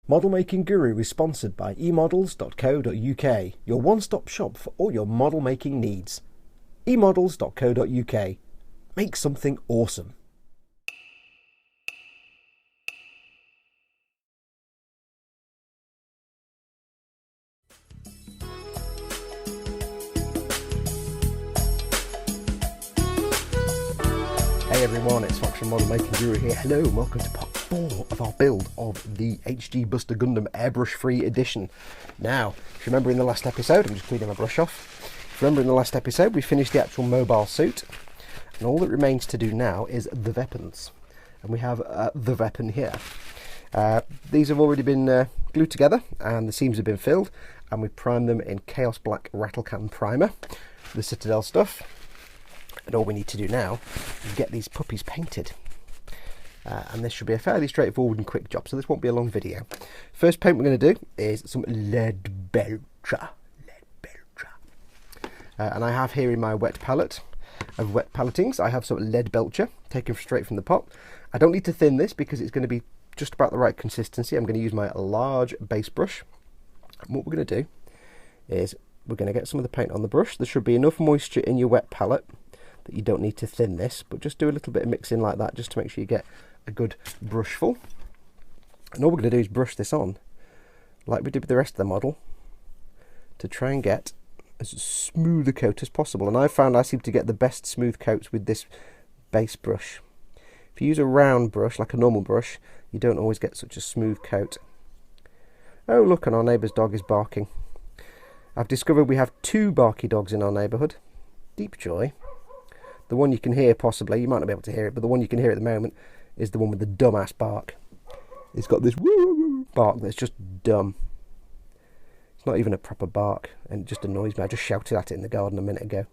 Model Making Guru is sponsored by emodels.co.uk, your one-stop shop for all your model making needs. emodels.co.uk. Make something awesome. Hey everyone, it's Foxx from Model Making Guru here. Hello and welcome to part 4 of our build of the HG Buster Gundam Airbrush Free Edition. Now, if you remember in the last episode, I'm just cleaning my brush off. If you remember in the last episode, we finished the actual mobile suit. And all that remains to do now is the weapons. And we have the weapon here. These have already been glued together and the seams have been filled. And we primed them in Chaos Black Rattle Can Primer, the Citadel stuff. And all we need to do now is get these puppies painted. And this should be a fairly straightforward and quick job, so this won't be a long video. First paint we're going to do is some lead belcher. And I have here in my wet palette of wet palletings, I have some lead belcher taken straight from the pot. I don't need to thin this because it's going to be just about the right consistency. I'm going to use my large base brush. And what we're going to do is we're going to get some of the paint on the brush. There should be enough moisture in your wet palette that you don't need to thin this, but just do a little bit of mixing like that just to make sure you get a good brush full. And all we're going to do is brush this on like we did with the rest of the model to try and get as smooth a coat as possible. And I found I seem to get the best smooth coats with this base brush. If you use a round brush like a normal brush, you don't always get such a smooth coat. Oh look, and our neighbour's dog is barking. I've discovered we have 2 barky dogs in our neighbourhood. Deep joy. The one you can hear possibly, you might not be able to hear it, but the one you can hear at the moment is the one with the dumbass bark. It's got this woo bark that's just dumb. It's not even a proper bark and it just annoys me. I just shouted at it in the garden a minute ago.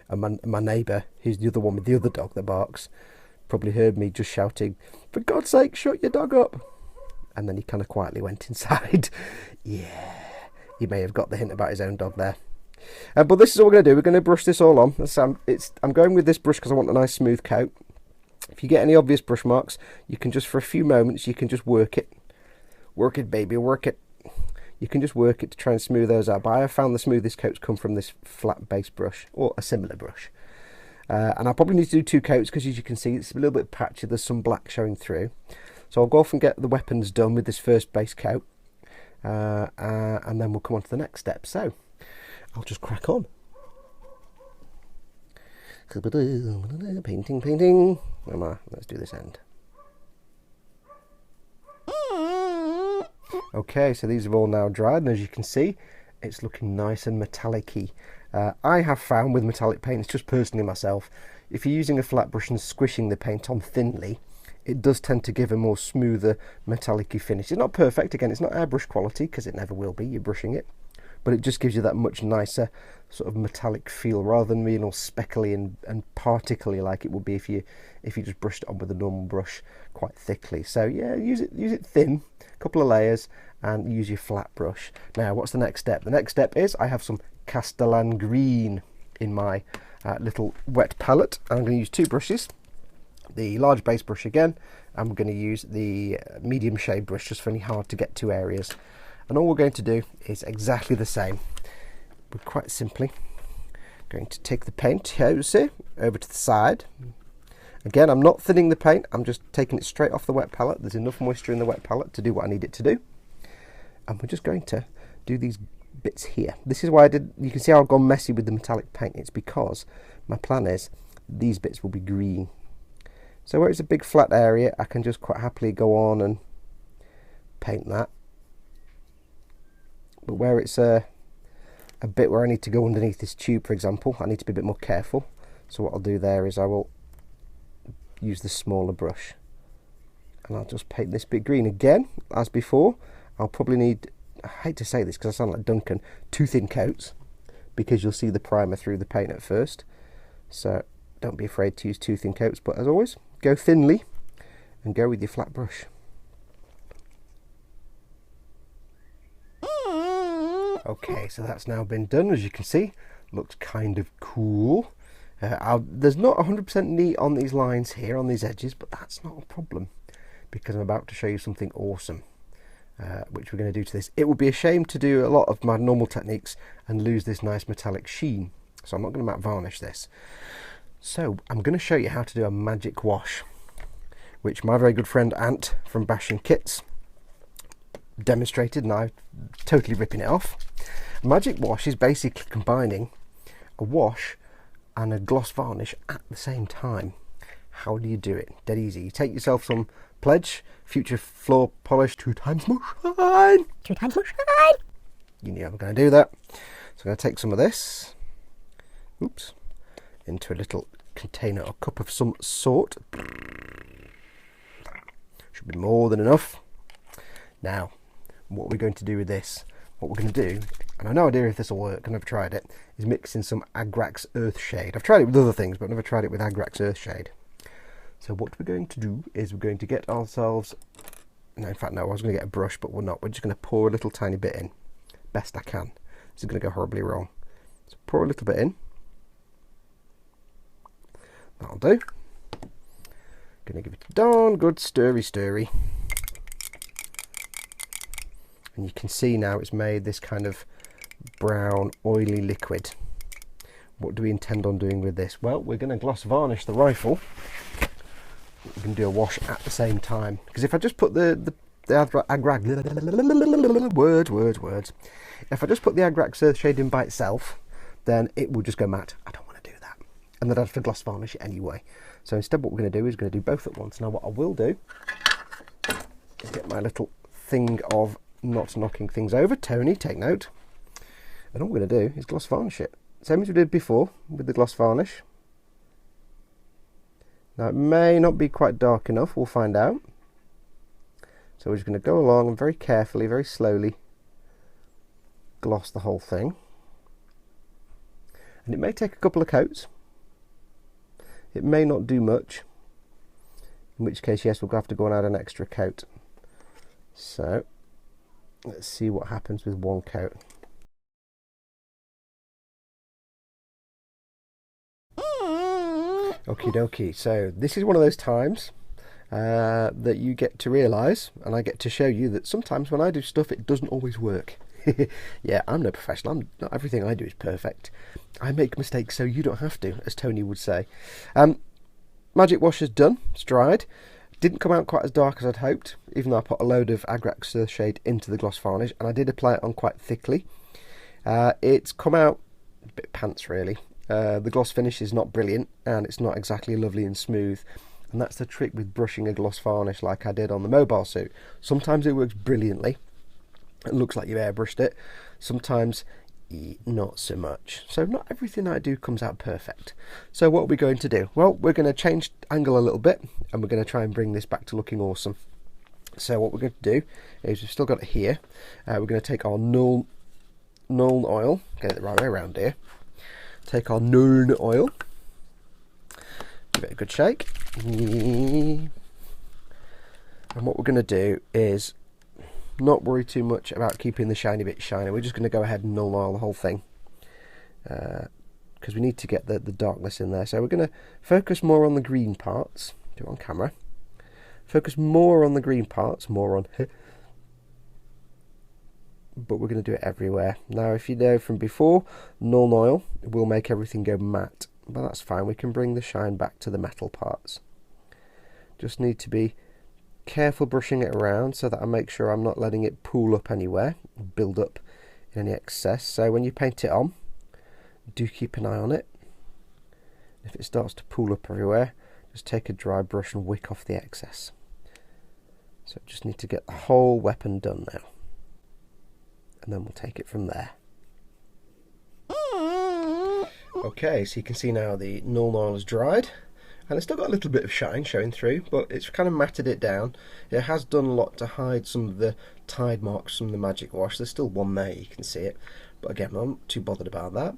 And my neighbour, who's the other one with the other dog that barks, probably heard me just shouting, "For God's sake, shut your dog up." And then he kind of quietly went inside. Yeah, he may have got the hint about his own dog there. But this is what we're going to do. We're going to brush this all on. I'm going with this brush because I want a nice smooth coat. If you get any obvious brush marks, you can just, for a few moments, you can just work it. Work it, baby, work it. You can just work it to try and smooth those out. But I have found the smoothest coats come from this flat base brush, or a similar brush. And I'll probably need to do 2 coats because, as you can see, it's a little bit patchy. There's some black showing through. So I'll go off and get the weapons done with this first base coat. And then we'll come on to the next step. So I'll just crack on. Painting. Where am I? Let's do this end. Okay, so these have all now dried, and as you can see, it's looking nice and metallic-y. I have found with metallic paint, it's just personally myself, if you're using a flat brush and squishing the paint on thinly, it does tend to give a more smoother metallic-y finish. It's not perfect, again, it's not airbrush quality, because it never will be, you're brushing it. But it just gives you that much nicer sort of metallic feel rather than being all speckly and particly like it would be if you just brushed it on with a normal brush quite thickly. So yeah, use it thin, a couple of layers, and use your flat brush. Now, what's the next step? The next step is I have some Castellan green in my little wet palette. I'm going to use 2 brushes. The large base brush again, and we're going to use the medium shade brush just for any hard to get to areas. And all we're going to do is exactly the same. We're quite simply going to take the paint here, see, over to the side. Again, I'm not thinning the paint, I'm just taking it straight off the wet palette. There's enough moisture in the wet palette to do what I need it to do. And we're just going to do these bits here. This is why you can see how I've gone messy with the metallic paint. It's because my plan is these bits will be green. So where it's a big flat area, I can just quite happily go on and paint that. But where it's a bit where I need to go underneath this tube, for example, I need to be a bit more careful. So what I'll do there is I will use the smaller brush and I'll just paint this bit green again. As before, I'll probably need, I hate to say this because I sound like Duncan, 2 thin coats because you'll see the primer through the paint at first. So don't be afraid to use 2 thin coats, but as always, go thinly and go with your flat brush. Okay, so that's now been done. As you can see, looks kind of cool. There's not 100% neat on these lines here, on these edges, but that's not a problem because I'm about to show you something awesome. which we're going to do to this. It would be a shame to do a lot of my normal techniques and lose this nice metallic sheen, so I'm not going to matte varnish this. So I'm going to show you how to do a magic wash, which my very good friend Ant from Bashing Kits demonstrated, and I'm totally ripping it off. A magic wash is basically combining a wash and a gloss varnish at the same time. How do you do it? Dead easy. You take yourself some Pledge Future Floor Polish 2 times more shine. 2 times more shine. You knew I was going to do that. So I'm going to take some of this, oops, into a little container or cup of some sort. Should be more than enough. Now, what we're going to do with this, what we're going to do, and I've no idea if this will work, I've never tried it, is mix in some Agrax Earthshade. I've tried it with other things, but I've never tried it with Agrax Earthshade. So what we're going to do is we're going to get ourselves, no, in fact no, I was going to get a brush, but we're not. We're just going to pour a little tiny bit in, best I can. This is going to go horribly wrong. So pour a little bit in. That'll do. Going to give it a darn good stirry. And you can see now it's made this kind of brown, oily liquid. What do we intend on doing with this? Well, we're going to gloss varnish the rifle. We can do a wash at the same time, because if I just put the Agrax words. If I just put the Agrax Earthshade in by itself, then it will just go matte. I don't want to do that, and then I'd have to gloss varnish it anyway. So instead, what we're going to do is going to do both at once. Now, what I will do is get my little thing of not knocking things over. Tony, take note. And all we're going to do is gloss varnish it, same as we did before with the gloss varnish. Now, it may not be quite dark enough, we'll find out. So we're just going to go along and very carefully, very slowly gloss the whole thing. And it may take a couple of coats. It may not do much, in which case, yes, we'll have to go and add an extra coat. So let's see what happens with one coat. Okie dokie, so this is one of those times that you get to realise, and I get to show you, that sometimes when I do stuff it doesn't always work. Yeah, I'm no professional, not everything I do is perfect. I make mistakes so you don't have to, as Tony would say. Magic wash is done, it's dried. Didn't come out quite as dark as I'd hoped, even though I put a load of Agrax Earthshade into the gloss varnish, and I did apply it on quite thickly. It's come out a bit pants really. The gloss finish is not brilliant, and it's not exactly lovely and smooth, and that's the trick with brushing a gloss varnish like I did on the mobile suit. Sometimes it works brilliantly, it looks like you've airbrushed it, sometimes not so much. So not everything I do comes out perfect. So what are we going to do? Well, we're going to change angle a little bit, and we're going to try and bring this back to looking awesome. So what we're going to do is, we've still got it here, we're going to take our null oil, get it the right way around here. Take our Nuln oil, give it a good shake, and what we're going to do is not worry too much about keeping the shiny bit shiny. We're just going to go ahead and Nuln oil the whole thing, because we need to get the darkness in there. So we're going to focus more on the green parts, do it on camera, focus more on the green parts, more on here, but we're going to do it everywhere. Now, if you know from before, Nuln oil will make everything go matte, but that's fine. We can bring the shine back to the metal parts. Just need to be careful brushing it around so that I make sure I'm not letting it pool up anywhere, build up in any excess. So when you paint it on, do keep an eye on it. If it starts to pool up everywhere, just take a dry brush and wick off the excess. So just need to get the whole weapon done now, and then we'll take it from there. Okay, so you can see now the Nuln oil is dried, and it's still got a little bit of shine showing through, but it's kind of matted it down. It has done a lot to hide some of the tide marks from the magic wash. There's still one there, you can see it, but again, I'm not too bothered about that.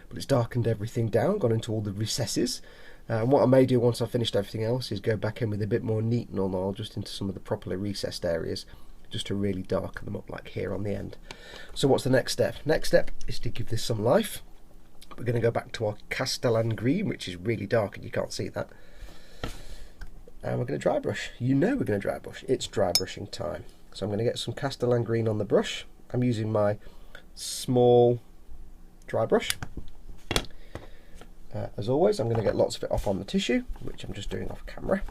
But it's darkened everything down, gone into all the recesses, and what I may do once I've finished everything else is go back in with a bit more neat Nuln oil just into some of the properly recessed areas, just to really darken them up, like here on the end. So what's the next step? Next step is to give this some life. We're going to go back to our Castellan green, which is really dark and you can't see that. And we're going to dry brush. You know we're going to dry brush. It's dry brushing time. So I'm going to get some Castellan green on the brush. I'm using my small dry brush. As always, I'm going to get lots of it off on the tissue, which I'm just doing off camera,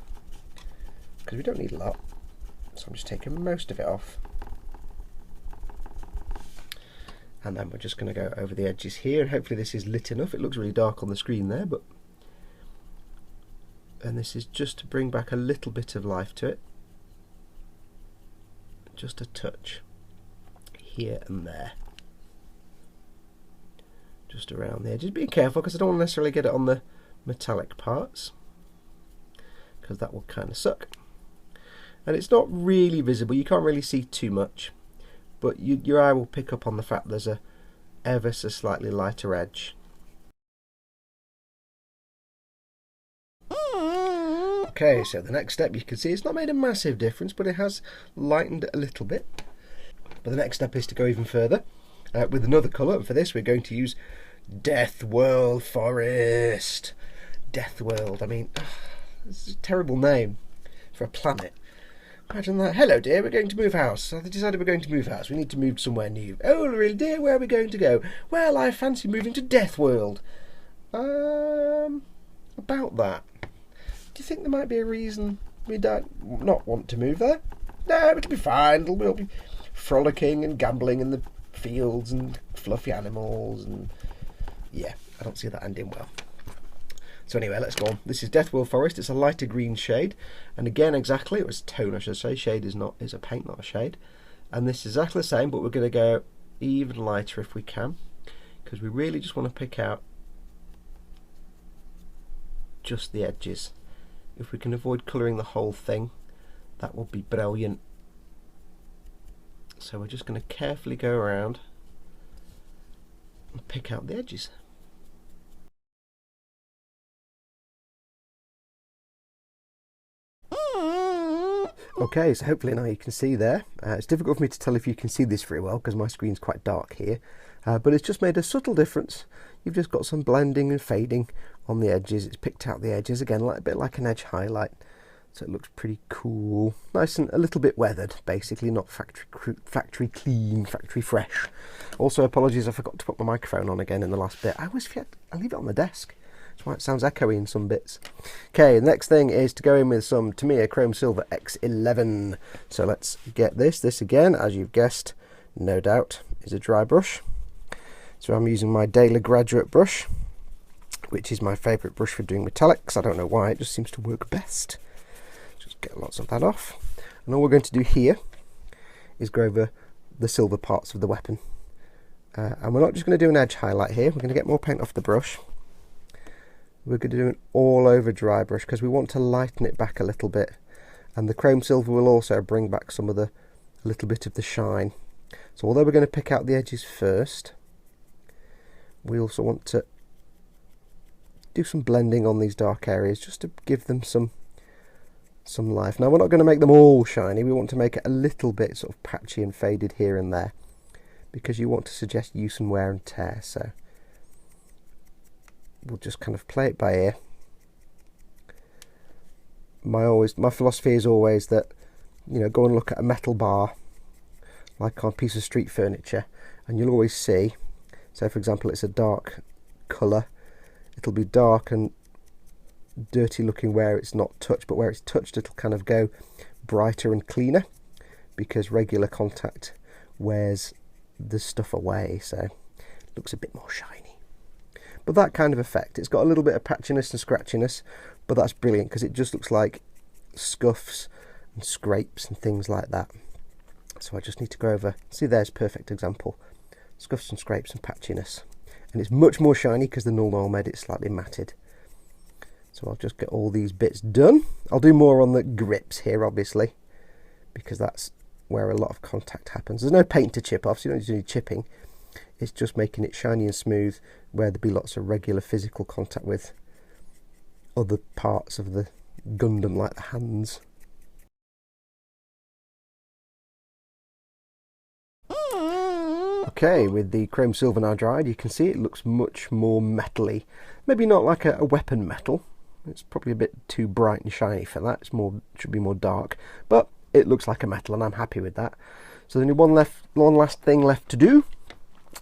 because we don't need a lot. So I'm just taking most of it off. And then we're just going to go over the edges here, and hopefully this is lit enough. It looks really dark on the screen there, but... And this is just to bring back a little bit of life to it. Just a touch here and there. Just around the edges. Be careful, because I don't want to necessarily get it on the metallic parts, because that will kind of suck. And it's not really visible, you can't really see too much, but your eye will pick up on the fact there's a ever so slightly lighter edge. Okay, so the next step, you can see it's not made a massive difference, but it has lightened a little bit. But the next step is to go even further with another colour, and for this we're going to use Death World Forest. Death World, I mean, it's a terrible name for a planet. Imagine that. Hello dear, we're going to move house. So they decided we're going to move house. We need to move somewhere new. Oh really dear, where are we going to go? Well, I fancy moving to Death World. About that. Do you think there might be a reason we don't not want to move there? No, it'll be fine. We'll be frolicking and gambling in the fields and fluffy animals, and yeah, I don't see that ending well. So anyway, let's go on. This is Death World Forest. It's a lighter green shade, and again, exactly, it was tone, I should say. Shade is a paint, not a shade. And this is exactly the same, but we're going to go even lighter if we can, because we really just want to pick out just the edges. If we can avoid colouring the whole thing, that will be brilliant. So we're just going to carefully go around and pick out the edges. Okay, so hopefully now you can see there. It's difficult for me to tell if you can see this very well because my screen's quite dark here, but it's just made a subtle difference. You've just got some blending and fading on the edges. It's picked out the edges again, a bit like an edge highlight, so it looks pretty cool. Nice and a little bit weathered, basically, not factory clean, factory fresh. Also, apologies, I forgot to put my microphone on again in the last bit. I always forget, I leave it on the desk. That's why it sounds echoey in some bits. Okay, the next thing is to go in with some Tamiya Chrome Silver X11. So let's get this. This again, as you've guessed, no doubt, is a dry brush. So I'm using my Daily Graduate brush, which is my favourite brush for doing metallics. I don't know why, it just seems to work best. Just get lots of that off. And all we're going to do here is go over the silver parts of the weapon. And we're not just going to do an edge highlight here, we're going to get more paint off the brush. We're going to do an all over dry brush because we want to lighten it back a little bit, and the chrome silver will also bring back some of a little bit of the shine. So although we're going to pick out the edges first, we also want to do some blending on these dark areas just to give them some life. Now we're not going to make them all shiny, we want to make it a little bit sort of patchy and faded here and there, because you want to suggest use and wear and tear. So we'll just kind of play it by ear. My philosophy is always that, you know, go and look at a metal bar like on a piece of street furniture, and you'll always see, so for example it's a dark colour, it'll be dark and dirty looking where it's not touched, but where it's touched it'll kind of go brighter and cleaner, because regular contact wears the stuff away, so it looks a bit more shiny. But that kind of effect, it's got a little bit of patchiness and scratchiness, but that's brilliant because it just looks like scuffs and scrapes and things like that. So I just need to go over, see there's a perfect example, scuffs and scrapes and patchiness. And it's much more shiny because the null made it slightly matted. So I'll just get all these bits done. I'll do more on the grips here obviously, because that's where a lot of contact happens. There's no paint to chip off, so you don't need to do any chipping. It's just making it shiny and smooth where there'll be lots of regular physical contact with other parts of the Gundam, like the hands. Okay, with the chrome silver now dried, you can see it looks much more metally. Maybe not like a weapon metal. It's probably a bit too bright and shiny for that. Should be more dark. But it looks like a metal, and I'm happy with that. So there's only one last thing left to do,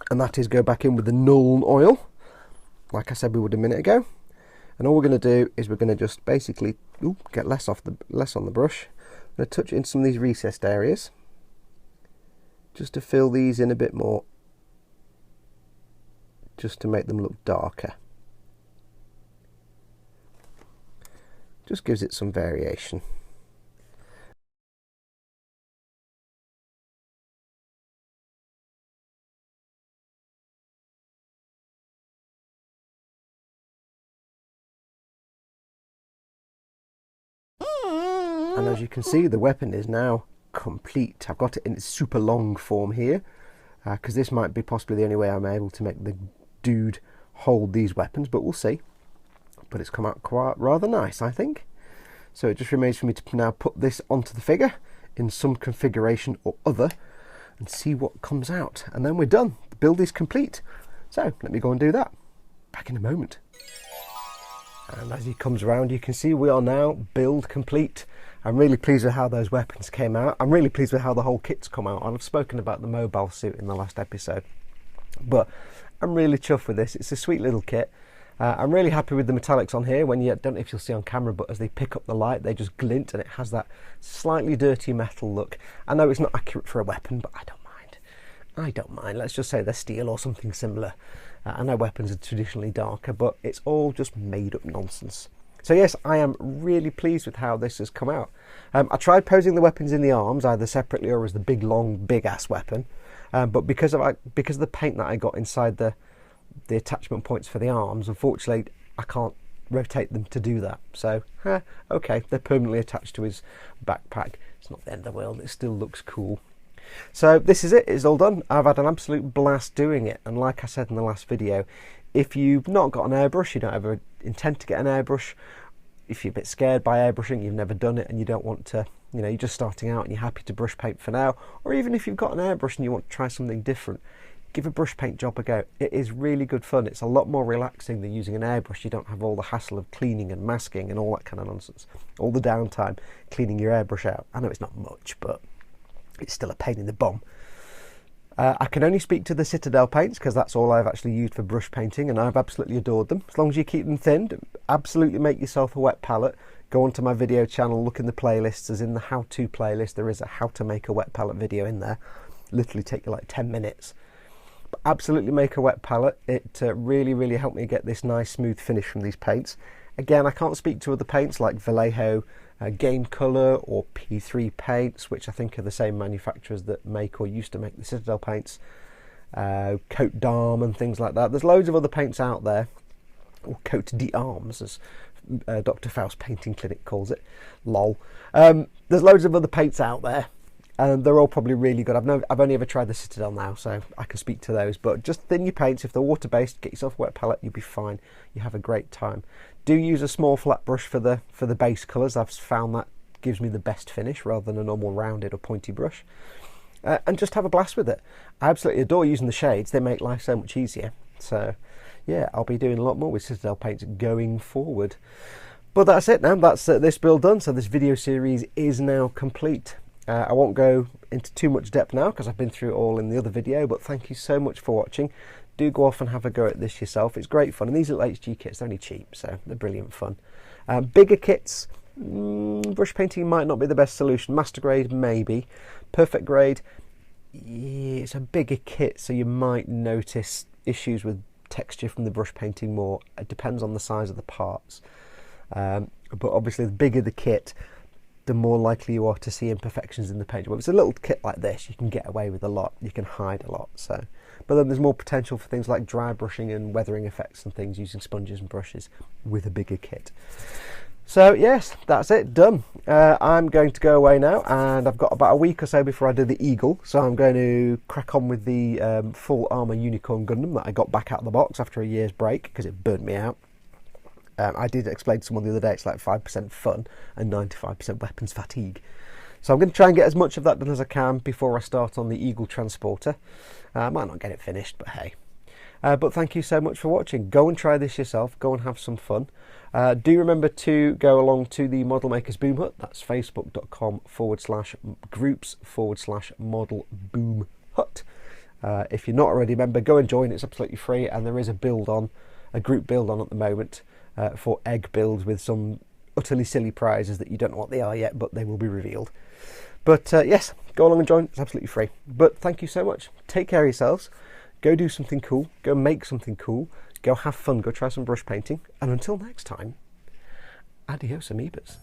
and that is go back in with the Nuln oil, like I said we would a minute ago. And all we're going to do is we're going to just basically get less on the brush. I'm going to touch it in some of these recessed areas, just to fill these in a bit more, just to make them look darker. Just gives it some variation. And as you can see, the weapon is now complete. I've got it in its super long form here, because this might be possibly the only way I'm able to make the dude hold these weapons, but we'll see. But it's come out quite rather nice, I think. So it just remains for me to now put this onto the figure in some configuration or other and see what comes out. And then we're done. The build is complete. So let me go and do that. Back in a moment. And as he comes around, you can see we are now build complete. I'm really pleased with how those weapons came out. I'm really pleased with how the whole kit's come out. I've spoken about the mobile suit in the last episode, but I'm really chuffed with this. It's a sweet little kit. I'm really happy with the metallics on here. When you don't know if you'll see on camera, but as they pick up the light, they just glint, and it has that slightly dirty metal look. I know it's not accurate for a weapon, but I don't mind. I don't mind. Let's just say they're steel or something similar. I know weapons are traditionally darker, but it's all just made up nonsense. So yes, I am really pleased with how this has come out. I tried posing the weapons in the arms, either separately or as the big, long, big-ass weapon. But because of the paint that I got inside the attachment points for the arms, unfortunately, I can't rotate them to do that. So, okay, they're permanently attached to his backpack. It's not the end of the world. It still looks cool. So this is it. It's all done. I've had an absolute blast doing it. And like I said in the last video, if you've not got an airbrush, you don't ever intend to get an airbrush, if you're a bit scared by airbrushing, you've never done it and you don't want to, you know, you're just starting out and you're happy to brush paint for now, or even if you've got an airbrush and you want to try something different, give a brush paint job a go. It is really good fun. It's a lot more relaxing than using an airbrush. You don't have all the hassle of cleaning and masking and all that kind of nonsense. All the downtime cleaning your airbrush out. I know it's not much, but it's still a pain in the bum. I can only speak to the Citadel paints because that's all I've actually used for brush painting, and I've absolutely adored them. As long as you keep them thinned, absolutely make yourself a wet palette. Go onto my video channel, look in the playlists, as in the how-to playlist. There is a how to make a wet palette video in there. Literally take you like 10 minutes. But absolutely make a wet palette. It really, really helped me get this nice smooth finish from these paints. Again, I can't speak to other paints like Vallejo Game Colour or P3 paints, which I think are the same manufacturers that make or used to make the Citadel paints, Coat d'Armes and things like that. There's loads of other paints out there, or Coat d'Armes as Dr. Faust Painting Clinic calls it, lol. There's loads of other paints out there, and they're all probably really good. I've only ever tried the Citadel now, so I can speak to those, but just thin your paints. If they're water-based, get yourself a wet palette, you'll be fine. You have a great time. Do use a small flat brush for the base colours. I've found that gives me the best finish rather than a normal rounded or pointy brush. And just have a blast with it. I absolutely adore using the shades. They make life so much easier. So yeah, I'll be doing a lot more with Citadel paints going forward. But that's it now. That's this build done. So this video series is now complete. I won't go into too much depth now because I've been through it all in the other video, but thank you so much for watching. Do go off and have a go at this yourself. It's great fun, and these little HG kits, they're only cheap, so they're brilliant fun. Bigger kits, brush painting might not be the best solution. Master grade, maybe. Perfect grade, yeah, it's a bigger kit, so you might notice issues with texture from the brush painting more. It depends on the size of the parts. But obviously the bigger the kit, the more likely you are to see imperfections in the paint. Well, if it's a little kit like this, you can get away with a lot. You can hide a lot. So, but then there's more potential for things like dry brushing and weathering effects and things using sponges and brushes with a bigger kit. So yes, that's it, done. I'm going to go away now, and I've got about a week or so before I do the Eagle. So I'm going to crack on with the full armour Unicorn Gundam that I got back out of the box after a year's break because it burned me out. I did explain to someone the other day it's like 5% fun and 95% weapons fatigue. So I'm going to try and get as much of that done as I can before I start on the Eagle Transporter. I might not get it finished, but hey. But thank you so much for watching. Go and try this yourself. Go and have some fun. Do remember to go along to the Model Makers Boom Hut. That's facebook.com/groups/Model Boom Hut. If you're not already a member, go and join. It's absolutely free, and there is a group build on at the moment for egg builds with some utterly silly prizes that you don't know what they are yet, but they will be revealed. But yes, go along and join. It's absolutely free. But thank you so much. Take care of yourselves. Go do something cool. Go make something cool. Go have fun. Go try some brush painting. And until next time, adios, amoebas.